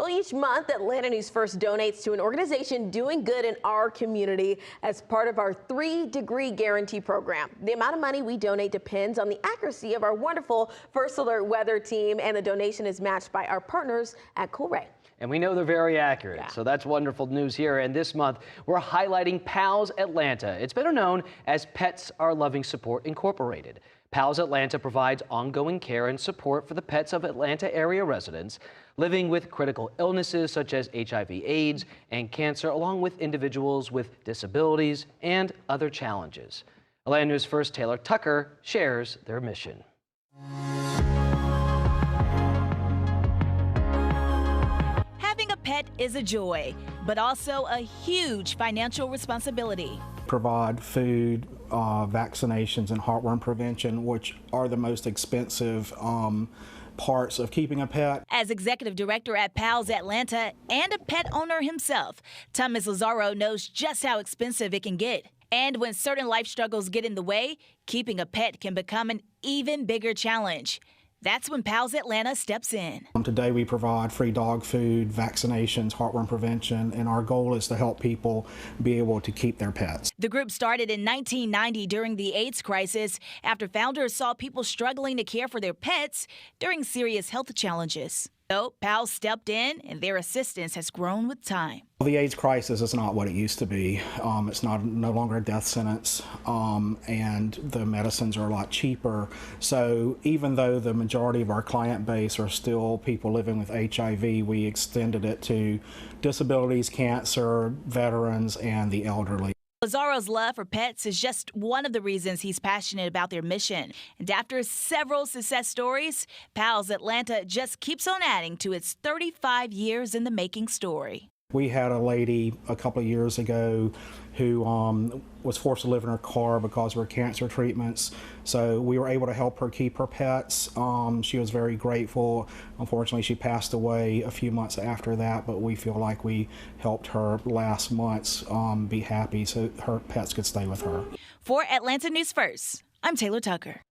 Well, each month, Atlanta News First donates to an organization doing good in our community as part of our 3-degree guarantee program. The amount of money we donate depends on the accuracy of our wonderful First Alert weather team, and the donation is matched by our partners at Coolray. And we know they're very accurate, Yeah. so that's wonderful news here. And this month, we're highlighting PALS Atlanta. It's better known as Pets Are Loving Support Incorporated. PALS Atlanta provides ongoing care and support for the pets of Atlanta area residents living with critical illnesses such as HIV/AIDS and cancer, along with individuals with disabilities and other challenges. Atlanta News First Taylor Tucker shares their mission. Having a pet is a joy, but also a huge financial responsibility. Provide food, vaccinations, and heartworm prevention, which are the most expensive parts of keeping a pet. As executive director at PALS Atlanta and a pet owner himself, Thomas Lazaro knows just how expensive it can get. And when certain life struggles get in the way, keeping a pet can become an even bigger challenge. That's when PALS Atlanta steps in. Today we provide free dog food, vaccinations, heartworm prevention, and our goal is to help people be able to keep their pets. The group started in 1990 during the AIDS crisis after founders saw people struggling to care for their pets during serious health challenges. So PALS stepped in, and their assistance has grown with time. The AIDS crisis is not what it used to be. It's no longer a death sentence, and the medicines are a lot cheaper. So even though the majority of our client base are still people living with HIV, we extended it to disabilities, cancer, veterans, and the elderly. Lazaro's love for pets is just one of the reasons he's passionate about their mission. And after several success stories, PALS Atlanta just keeps on adding to its 35 years in the making story. We had a lady a couple of years ago who was forced to live in her car because of her cancer treatments. So we were able to help her keep her pets. She was very grateful. Unfortunately, she passed away a few months after that, but we feel like we helped her last months be happy so her pets could stay with her. For Atlanta News First, I'm Taylor Tucker.